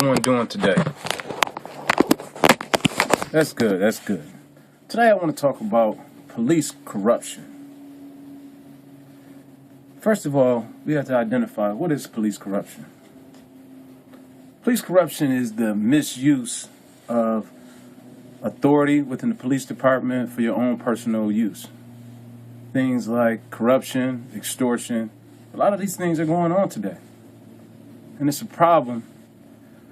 everyone doing today? That's good, that's good. Today I want to talk about police corruption. First of all, we have to identify what is police corruption. Police corruption is the misuse of authority within the police department for your own personal use. Things like corruption, extortion, a lot of these things are going on today. And it's a problem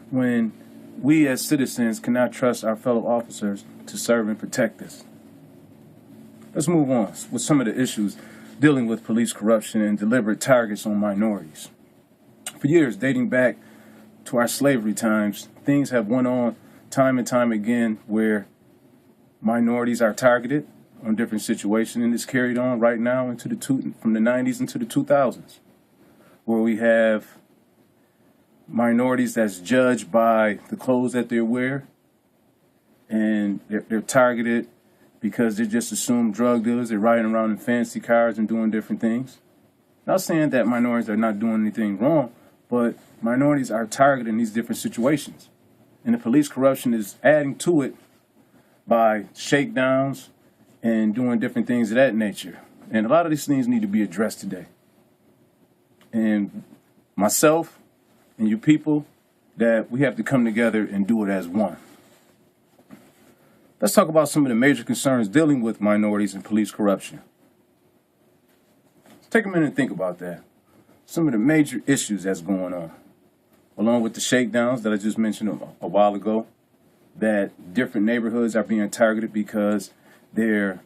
when we as citizens cannot trust our fellow officers to serve and protect us. Let's move on with some of the issues dealing with police corruption and deliberate targets on minorities. For years, dating back to our slavery times, things have went on time and time again where minorities are targeted on different situations, and it's carried on right now from the 90s into the 2000s, where we have minorities that's judged by the clothes that they wear, and they're targeted because they're just assumed drug dealers. They're riding around in fancy cars and doing different things. Not saying that minorities are not doing anything wrong, but minorities are targeted in these different situations. And the police corruption is adding to it by shakedowns and doing different things of that nature. And a lot of these things need to be addressed today. And myself and you people, that we have to come together and do it as one. Let's talk about some of the major concerns dealing with minorities and police corruption. Take a minute and think about that. Some of the major issues that's going on, along with the shakedowns that I just mentioned a while ago, that different neighborhoods are being targeted because they're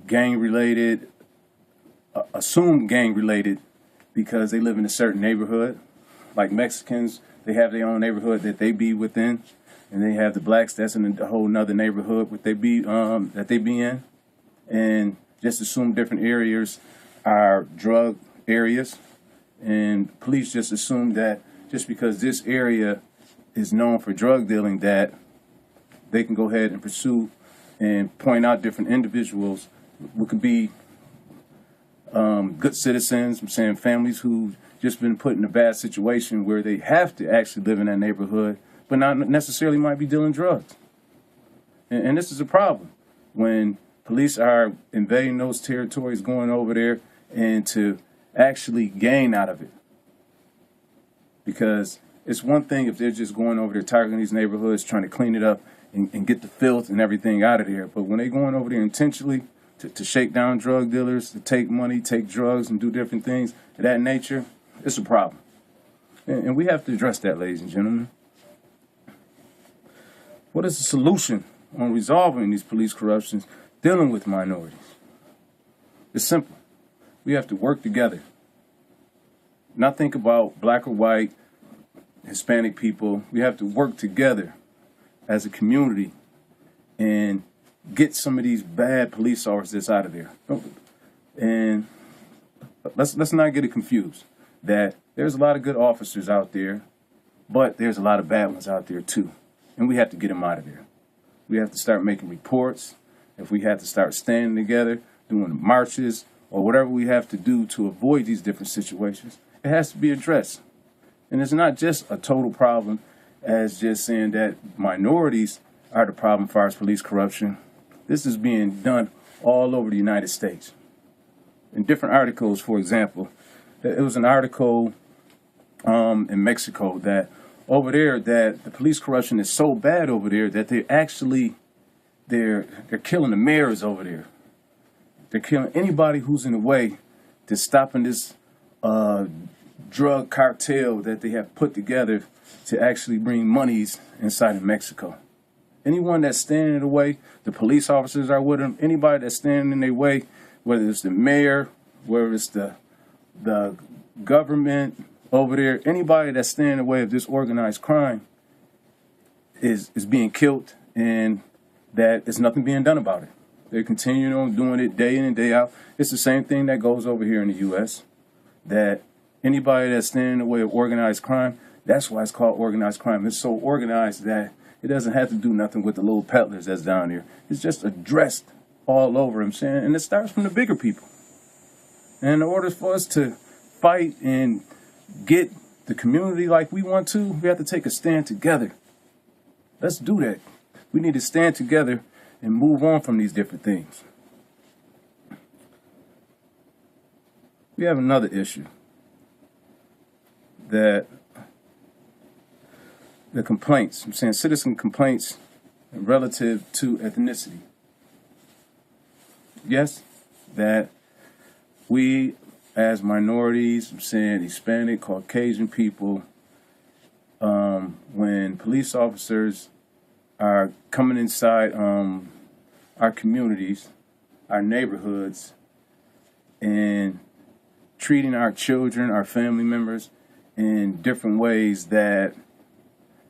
gang-related, assumed gang-related, because they live in a certain neighborhood. Like Mexicans, they have their own neighborhood that they be within, and they have the blacks that's in a whole nother neighborhood that they be in, and just assume different areas are drug areas, and police just assume that just because this area is known for drug dealing, that they can go ahead and pursue and point out different individuals who could be good citizens. I'm saying families who just been put in a bad situation where they have to actually live in that neighborhood, but not necessarily might be dealing drugs. And this is a problem when police are invading those territories, going over there and to actually gain out of it. Because it's one thing if they're just going over there targeting these neighborhoods, trying to clean it up and get the filth and everything out of there. But when they're going over there intentionally to shake down drug dealers, to take money, take drugs, and do different things of that nature, it's a problem. And we have to address that, ladies and gentlemen. What is the solution on resolving these police corruptions dealing with minorities? It's simple. We have to work together. Not think about black or white, Hispanic people. We have to work together as a community and get some of these bad police officers out of there. And let's not get it confused that there's a lot of good officers out there, but there's a lot of bad ones out there too. And we have to get them out of there. We have to start making reports. If we have to start standing together, doing marches, or whatever we have to do to avoid these different situations, it has to be addressed. And it's not just a total problem as just saying that minorities are the problem as far as police corruption. This is being done all over the United States. In different articles, for example, it was an article in Mexico that over there that the police corruption is so bad over there that they're killing the mayors over there. They're killing anybody who's in the way to stopping this drug cartel that they have put together to actually bring monies inside of Mexico. Anyone that's standing in the way, the police officers are with them. Anybody that's standing in their way, whether it's the mayor, whether it's the government over there, anybody that's standing in the way of this organized crime is being killed, and that there's nothing being done about it. They're continuing on doing it day in and day out. It's the same thing that goes over here in the U.S., that anybody that's standing in the way of organized crime, that's why it's called organized crime. It's so organized that it doesn't have to do nothing with the little peddlers that's down there. It's just addressed all over, I'm saying, and it starts from the bigger people. And in order for us to fight and get the community like we want to, we have to take a stand together. Let's do that. We need to stand together and move on from these different things. We have another issue that the complaints, I'm saying citizen complaints relative to ethnicity. Yes, that we as minorities, I'm saying Hispanic, Caucasian people, when police officers are coming inside our communities, our neighborhoods, and treating our children, our family members in different ways that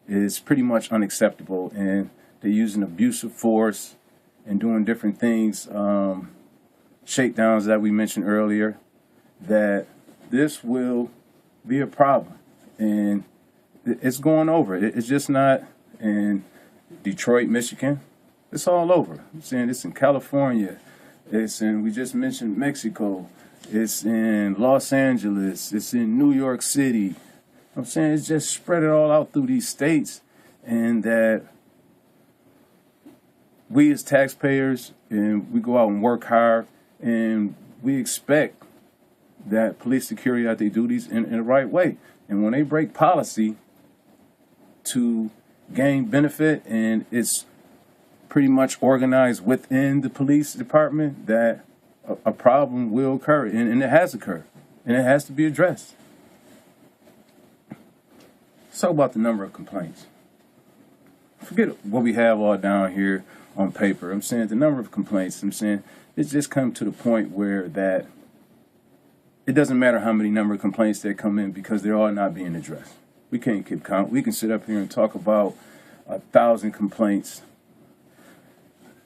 is pretty much unacceptable, and they're using abusive force and doing different things, shakedowns that we mentioned earlier, that this will be a problem, and it's going over. It's just not in Detroit, Michigan. It's all over. I'm saying it's in California. It's in, we just mentioned Mexico. It's in Los Angeles. It's in New York City. I'm saying it's just spread it all out through these states, and that we as taxpayers, and we go out and work hard, and we expect that police security out their duties in the right way. And when they break policy to gain benefit, and it's pretty much organized within the police department, that a problem will occur, and it has occurred, and it has to be addressed. Let's talk about the number of complaints. Forget what we have all down here on paper. I'm saying the number of complaints, I'm saying it's just come to the point where that it doesn't matter how many number of complaints that come in, because they're all not being addressed. We can't keep count. We can sit up here and talk about 1,000 complaints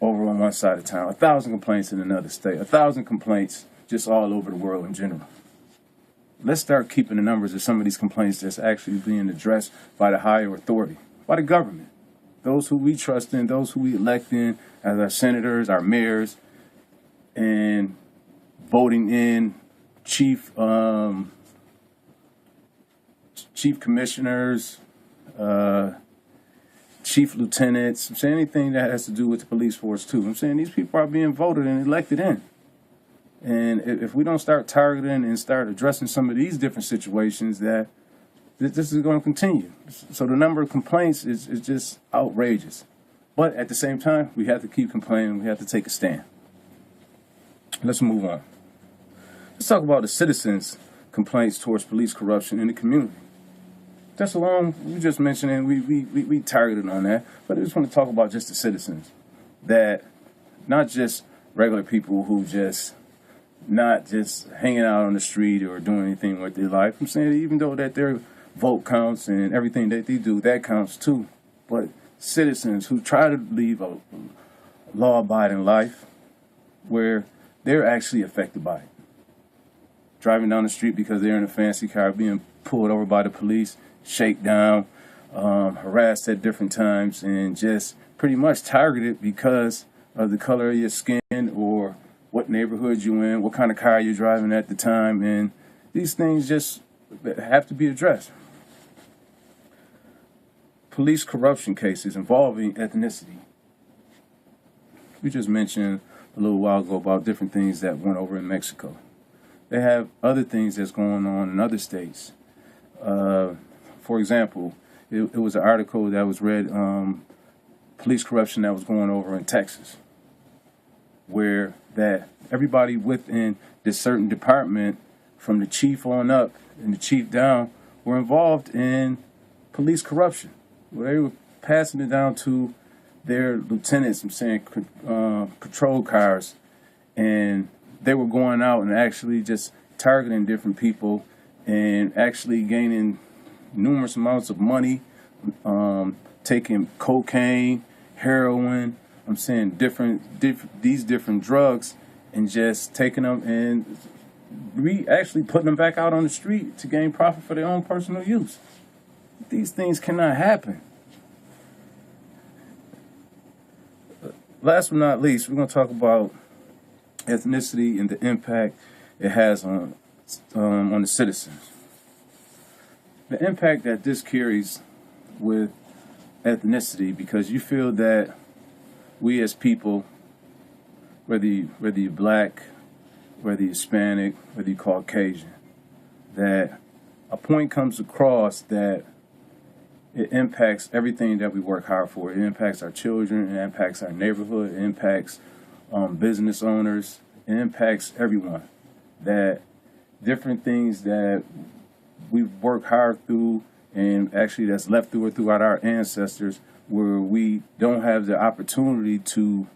over on one side of town, 1,000 complaints in another state, 1,000 complaints just all over the world in general. Let's start keeping the numbers of some of these complaints that's actually being addressed by the higher authority, by the government, those who we trust in, those who we elect in as our senators, our mayors, and voting in chief commissioners, chief lieutenants. I'm saying anything that has to do with the police force too. I'm saying these people are being voted and elected in. And if we don't start targeting and start addressing some of these different situations, that this is going to continue. So the number of complaints is just outrageous. But at the same time, we have to keep complaining. We have to take a stand. Let's move on. Let's talk about the citizens' complaints towards police corruption in the community. That's alone, we just mentioned it, we targeted on that, but I just want to talk about just the citizens. That not just regular people who just not just hanging out on the street or doing anything with their life. I'm saying even though that their vote counts and everything that they do, that counts too. But citizens who try to live a law-abiding life where they're actually affected by it. Driving down the street because they're in a fancy car, being pulled over by the police, shakedown, harassed at different times, and just pretty much targeted because of the color of your skin or what neighborhood you're in, what kind of car you're driving at the time, and these things just have to be addressed. Police corruption cases involving ethnicity. We just mentioned a little while ago about different things that went over in Mexico. They have other things that's going on in other states. For example, it was an article that was read, police corruption that was going over in Texas, where that everybody within this certain department, from the chief on up and the chief down, were involved in police corruption, where they were passing it down to their lieutenants, I'm saying patrol cars, and they were going out and actually just targeting different people and actually gaining numerous amounts of money, taking cocaine, heroin, I'm saying these different drugs, and just taking them and actually putting them back out on the street to gain profit for their own personal use. These things cannot happen. Last but not least, we're going to talk about ethnicity and the impact it has on the citizens. the impact that this carries with ethnicity, because you feel that we as people, whether you're black, whether you're Hispanic, whether you're Caucasian, that a point comes across that it impacts everything that we work hard for. It impacts our children, it impacts our neighborhood, it impacts business owners, it impacts everyone. That different things that we work hard through, and actually that's left throughout our ancestors, where we don't have the opportunity to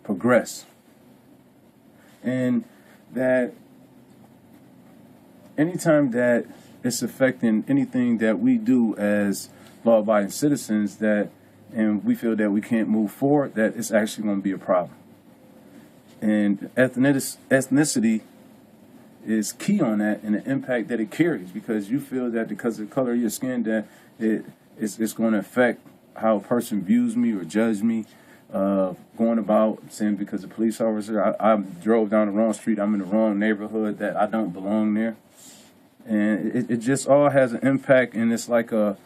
progress. And that anytime that it's affecting anything that we do as law-abiding citizens, that and we feel that we can't move forward, that it's actually going to be a problem. And ethnicity is key on that, and the impact that it carries, because you feel that because of the color of your skin, that it's going to affect how a person views me or judge me. Going about saying because a police officer, I drove down the wrong street, I'm in the wrong neighborhood, that I don't belong there. And it just all has an impact, and it's like a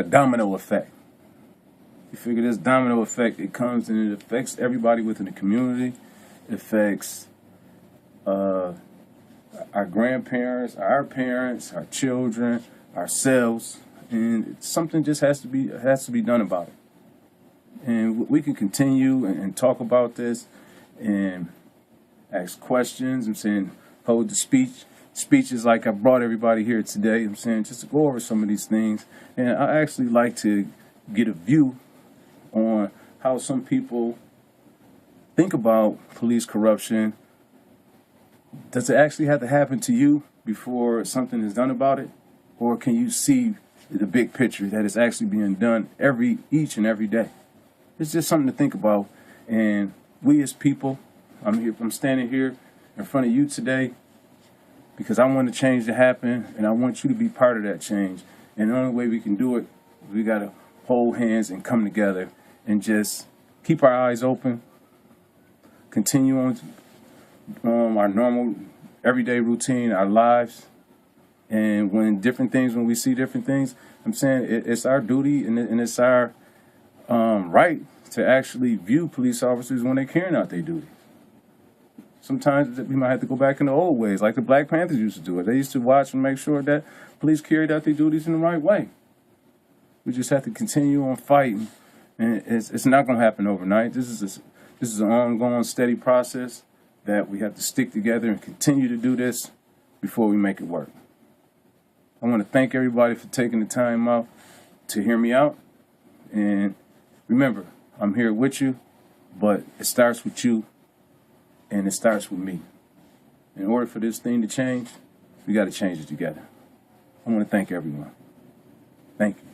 domino effect. You figure this domino effect, it comes and it affects everybody within the community. It affects our grandparents, our parents, our children, ourselves, and something just has to be done about it. And we can continue and talk about this and ask questions. I'm saying hold the speeches like I brought everybody here today. I'm saying just to go over some of these things. And I actually like to get a view on how some people think about police corruption. Does it actually have to happen to you before something is done about it? Or can you see the big picture that is actually being done each and every day? It's just something to think about. And we as people, I'm standing here in front of you today because I want the change to happen, and I want you to be part of that change. And the only way we can do it, we got to hold hands and come together and just keep our eyes open, continue on our normal everyday routine, our lives. And when we see different things, I'm saying it's our duty and it's our right to actually view police officers when they're carrying out their duty. Sometimes we might have to go back in the old ways, like the Black Panthers used to do it. They used to watch and make sure that police carried out their duties in the right way. We just have to continue on fighting, and it's not going to happen overnight. This is an ongoing, steady process that we have to stick together and continue to do this before we make it work. I want to thank everybody for taking the time out to hear me out. And remember, I'm here with you, but it starts with you and it starts with me. In order for this thing to change, we got to change it together. I want to thank everyone. Thank you.